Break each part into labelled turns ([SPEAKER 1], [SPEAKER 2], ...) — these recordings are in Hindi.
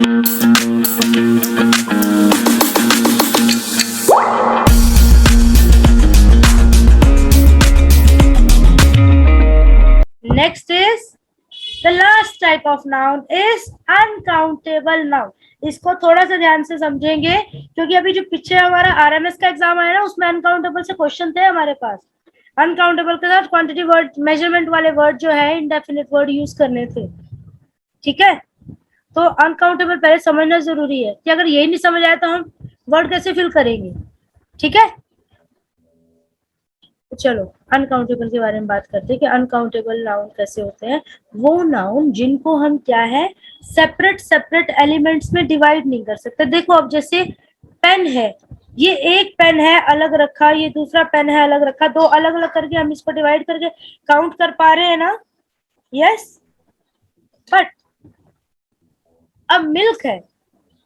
[SPEAKER 1] Next is the last type of noun is uncountable noun. इसको थोड़ा सा ध्यान से समझेंगे क्योंकि अभी जो पीछे हमारा आरएमएस का एग्जाम आया ना उसमें अनकाउंटेबल से क्वेश्चन थे हमारे पास। अनकाउंटेबल के साथ क्वांटिटी वर्ड, मेजरमेंट वाले वर्ड जो है इंडेफिनिट वर्ड यूज करने थे। ठीक है, तो अनकाउंटेबल पहले समझना जरूरी है कि अगर यही नहीं समझ आया तो हम वर्ड कैसे फिल करेंगे। ठीक है, तो चलो अनकाउंटेबल के बारे में बात करते हैं कि अनकाउंटेबल नाउन कैसे होते हैं। वो नाउन जिनको हम क्या है सेपरेट सेपरेट एलिमेंट्स में डिवाइड नहीं कर सकते। देखो अब जैसे पेन है, ये एक पेन है अलग रखा, ये दूसरा पेन है अलग रखा, दो अलग अलग करके हम इसको डिवाइड करके काउंट कर पा रहे हैं ना। यस, बट अब मिल्क है,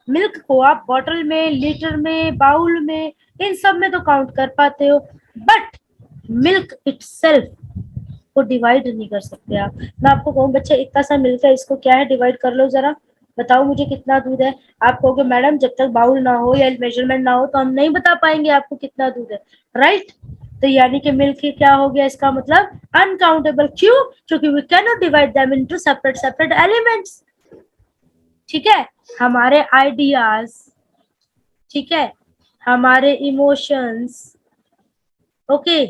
[SPEAKER 1] मिल्क को आप बॉटल में, लीटर में, बाउल में, इन सब में तो काउंट कर पाते हो, बट मिल्क इटसेल्फ को डिवाइड नहीं कर सकते आप। मैं आपको कहूँ बच्चे इतना सा मिल्क है, इसको क्या है डिवाइड कर लो जरा, बताओ मुझे कितना दूध है। आप कहोगे मैडम जब तक बाउल ना हो या मेजरमेंट ना हो तो हम नहीं बता पाएंगे आपको कितना दूध है, राइट। तो यानी कि मिल्क क्या हो गया, इसका मतलब अनकाउंटेबल। क्यों? क्योंकि we can not divide them into separate separate elements. ठीक है, हमारे आइडियाज, ठीक है, हमारे इमोशंस, ओके,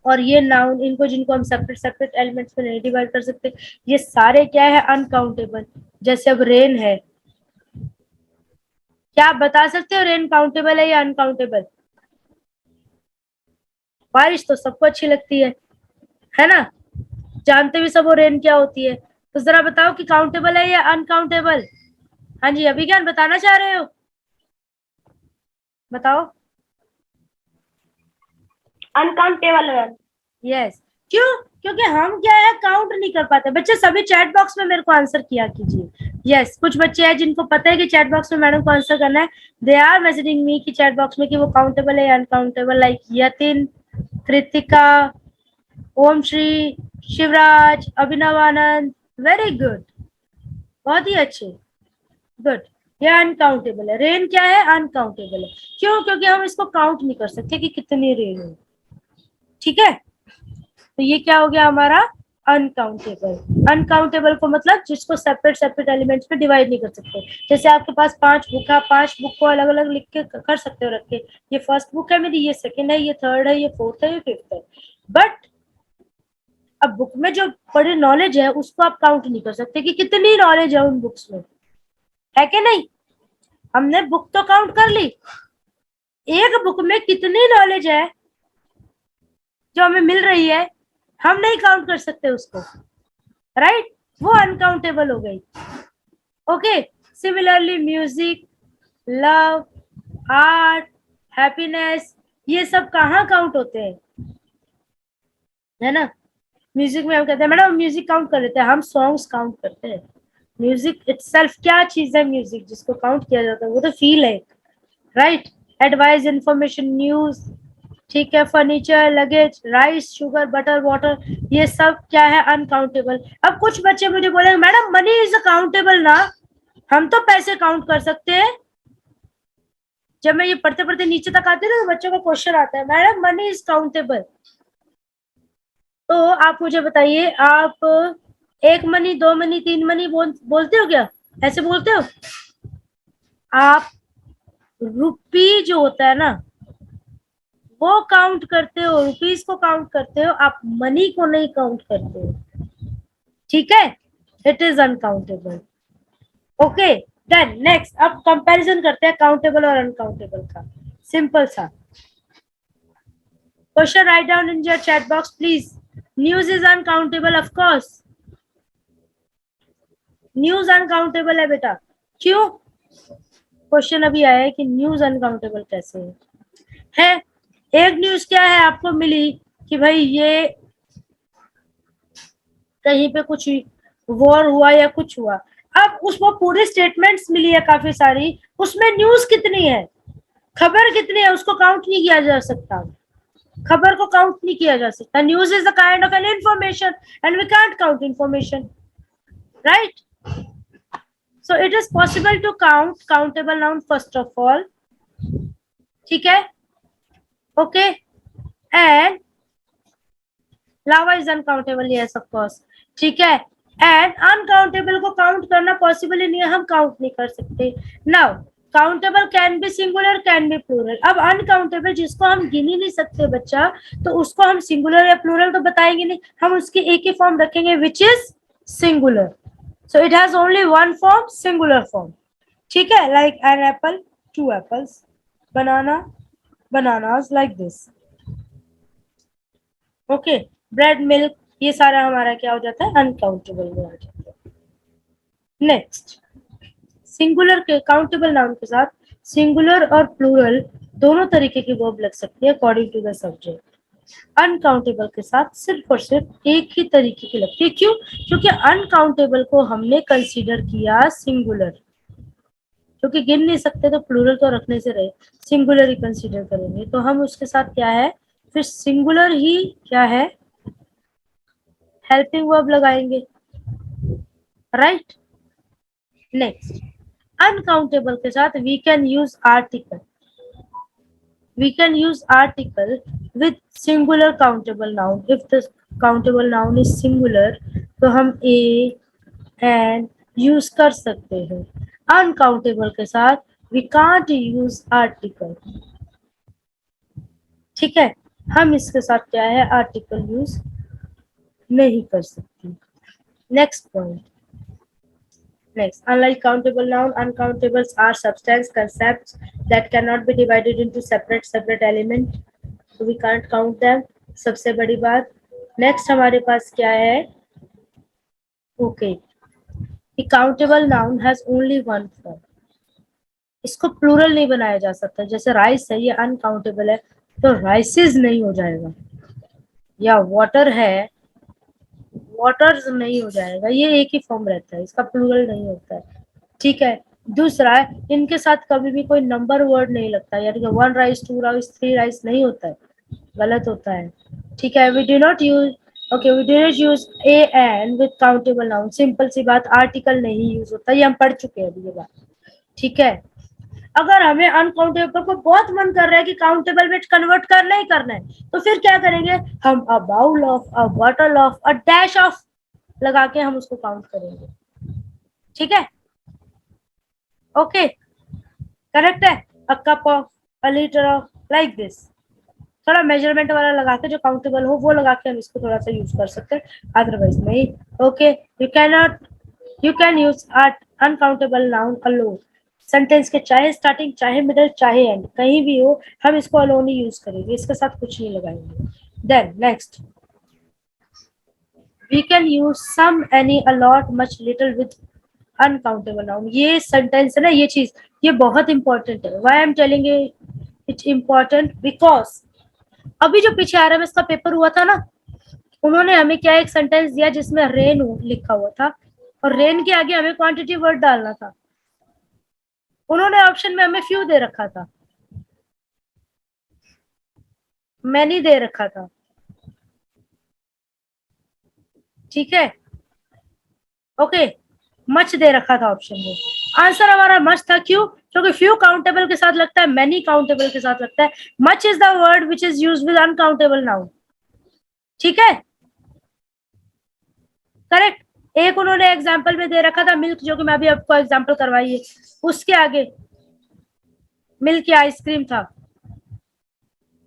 [SPEAKER 1] और ये नाउन, इनको जिनको हम सेपरेट सेपरेट एलिमेंट्स में नहीं डिवाइड कर सकते, ये सारे क्या है अनकाउंटेबल। जैसे अब रेन है, क्या आप बता सकते हो रेन काउंटेबल है या अनकाउंटेबल? बारिश तो सबको अच्छी लगती है ना, जानते भी सब वो रेन क्या होती है। तो जरा बताओ कि काउंटेबल है या अनकाउंटेबल? हाँ जी, अभी क्या बताना चाह रहे हो, बताओ।
[SPEAKER 2] अनकाउंटेबल है।
[SPEAKER 1] यस, क्यों? क्योंकि हम क्या है काउंट नहीं कर पाते। बच्चे सभी चैट बॉक्स में मेरे को आंसर किया कीजिए। यस, कुछ बच्चे हैं जिनको पता है कि चैट बॉक्स में मैडम को आंसर करना है, दे आर मैसेजिंग मी कि चैट बॉक्स में कि वो काउंटेबल है या अनकाउंटेबल, लाइक यतिन, कृतिका, ओम श्री, शिवराज, अभिनव आनंद, वेरी गुड, बहुत ही अच्छे, गुड। ये अनकाउंटेबल है, रेन क्या है अनकाउंटेबल है। क्यों? क्योंकि हम इसको काउंट नहीं कर सकते कि कितनी रेन है। ठीक है, तो ये क्या हो गया हमारा अनकाउंटेबल। अनकाउंटेबल को मतलब जिसको सेपरेट सेपरेट एलिमेंट्स में डिवाइड नहीं कर सकते। जैसे आपके पास 5 बुक है, 5 बुक को अलग अलग लिख के कर सकते हो रख के, ये फर्स्ट बुक है मेरी, ये सेकंड है, ये थर्ड है, ये फोर्थ है, ये फिफ्थ है, बट अब बुक में जो बड़ी नॉलेज है उसको आप काउंट नहीं कर सकते कि कितनी नॉलेज है उन बुक्स में, है कि नहीं। हमने बुक तो काउंट कर ली, एक बुक में कितनी नॉलेज है जो हमें मिल रही है हम नहीं काउंट कर सकते उसको, राइट, वो अनकाउंटेबल हो गई। Okay, similarly music, love, art, happiness, ये सब कहाँ काउंट होते हैं, है ना। म्यूजिक में हम कहते हैं मैडम म्यूजिक काउंट कर लेते हैं, हम सॉन्ग्स काउंट करते हैं। म्यूजिक इटसेल्फ क्या चीज है, म्यूजिक जिसको काउंट किया जाता है वो तो फील है, राइट। एडवाइस, इंफॉर्मेशन, न्यूज, ठीक है, furniture, luggage, rice, sugar, butter, water, ये सब क्या है अनकाउंटेबल। अब कुछ बच्चे मुझे बोले मैडम मनी इज काउंटेबल ना, हम तो पैसे काउंट कर सकते हैं। जब मैं ये पढ़ते पढ़ते नीचे तक आती है ना तो बच्चों का क्वेश्चन आता है मैडम मनी इज काउंटेबल। तो आप मुझे बताइए, आप 1 मनी, 2 मनी, 3 मनी बोलते हो क्या? ऐसे बोलते हो आप? रुपी जो होता है ना वो काउंट करते हो, रुपीस को काउंट करते हो, आप मनी को नहीं काउंट करते हो। ठीक है, it is uncountable. Okay, then next अब कंपैरिजन करते हैं काउंटेबल और अनकाउंटेबल का, सिंपल सा question. Right down in your chat box please. News is uncountable, of course news uncountable है बेटा। क्यों? क्वेश्चन अभी आया है कि न्यूज अनकाउंटेबल कैसे है। एक न्यूज क्या है आपको मिली कि भाई ये कहीं पे कुछ वॉर हुआ या कुछ हुआ, अब उसको पूरी स्टेटमेंट्स मिली है काफी सारी, उसमें न्यूज कितनी है, खबर कितनी है, उसको काउंट नहीं किया जा सकता, खबर को काउंट नहीं किया जा सकता। News is the kind of an information and we can't count information, right. So it is possible to count countable noun first of all. ठीक है, okay, and lava is uncountable, yes of course, ठीक है, एंड अनकाउंटेबल को काउंट करना पॉसिबल ही नहीं है, हम काउंट नहीं कर सकते. Now countable can be singular, can be plural. अब अनकाउंटेबल जिसको हम गिन ही नहीं सकते बच्चा, तो उसको हम सिंगुलर या प्लूरल तो बताएंगे नहीं, हम उसकी एक ही फॉर्म रखेंगे which is singular. So it has only one form, singular form. ठीक है, like an apple, two apples, banana, bananas, like this. Okay, bread, milk, ये सारा हमारा क्या हो जाता है, अनकाउंटेबल में आ जाता है. नेक्स्ट, सिंगुलर के काउंटेबल नाउन के साथ सिंगुलर और प्लूरल दोनों तरीके की वर्ब लग सकती है according to the subject. Uncountable के साथ सिर्फ और सिर्फ एक ही तरीके की लगती है. क्यों? क्योंकि अनकाउंटेबल को हमने कंसीडर किया सिंगुलर, क्योंकि गिन नहीं सकते तो प्लूरल तो रखने से रहे, सिंगुलर ही कंसीडर करेंगे, तो हम उसके साथ क्या है, फिर सिंगुलर ही क्या है, हेल्पिंग वर्ब लगाएंगे. राइट. नेक्स्ट, अनकाउंटेबल के साथ we can use article. We can use article with singular countable noun. If the countable noun is singular तो हम ए एंड यूज कर सकते हैं. अनकाउंटेबल के साथ वी कांट यूज आर्टिकल. ठीक है, हम इसके साथ क्या है, आर्टिकल यूज नहीं कर सकते. Next point. Next, unlike countable noun, uncountables are substance concepts that cannot be divided into separate element. So we can't count them. सबसे बड़ी बात. Next हमारे पास क्या है? Okay, the countable noun has only one form. इसको प्लूरल नहीं बनाया जा सकता. जैसे राइस है, ये अनकाउंटेबल है तो राइसेस नहीं हो जाएगा, या वाटर है, वाटर्स नहीं हो जाएगा, ये एक ही फॉर्म रहता है, इसका प्लूरल नहीं होता है. ठीक है. दूसरा, इनके साथ कभी भी कोई नंबर वर्ड नहीं लगता, यानी कि 1 राइस, 2 राइस, 3 राइस नहीं होता है, गलत होता है. ठीक है. We do not use, okay, we do not use a an with countable noun. Simple सी बात, आर्टिकल नहीं यूज होता, ये हम पढ़ चुके हैं अभी ये बात. ठीक है. अगर हमें अनकाउंटेबल को बहुत मन कर रहा है कि काउंटेबल में कन्वर्ट करना ही करना है, तो फिर क्या करेंगे हम, a bowl of, a bottle of, a dash of लगा के हम उसको काउंट करेंगे. ठीक है. ओके, करेक्ट है. A cup of, a litre of, like this. थोड़ा मेजरमेंट वाला लगा के जो काउंटेबल हो वो लगा के हम इसको थोड़ा सा यूज कर सकते हैं, अदरवाइज नहीं. Okay, you can use uncountable noun alone. Sentence के चाहे स्टार्टिंग, चाहे मिडल, चाहे एंड, कहीं भी हो, हम इसको अलोन ही यूज करेंगे, इसके साथ कुछ नहीं लगाएंगे. Then next, we can use some, any, a lot, much, little with uncountable noun. ये सेंटेंस है ना, ये चीज ये बहुत इंपॉर्टेंट है. Why I am telling it's important, because अभी जो पीछे आ रहा है इसका पेपर हुआ था ना, उन्होंने हमें क्या एक सेंटेंस दिया जिसमें रेन लिखा हुआ था, और रेन के आगे हमें क्वांटिटी वर्ड डालना था. उन्होंने ऑप्शन में हमें फ्यू दे रखा था, मैनी दे रखा था. ठीक है. ओके, मच दे रखा था ऑप्शन में. आंसर हमारा मच था. क्यों? क्योंकि फ्यू काउंटेबल के साथ लगता है, मैनी काउंटेबल के साथ लगता है. Much is the word which is used with uncountable noun. ठीक है, करेक्ट. एक उन्होंने एग्जाम्पल में दे रखा था मिल्क, जो कि मैं अभी आपको एग्जाम्पल करवाई है, उसके आगे मिल्क या आइसक्रीम था.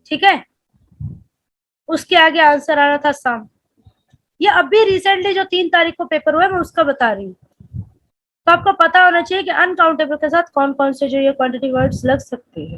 [SPEAKER 1] ठीक है, उसके आगे आंसर आ रहा था सम. ये अभी रिसेंटली जो 3 तारीख को पेपर हुआ है मैं उसका बता रही हूँ. तो आपको पता होना चाहिए कि अनकाउंटेबल के साथ कौन कौन से जो ये क्वांटिटी वर्ड्स लग सकते हैं.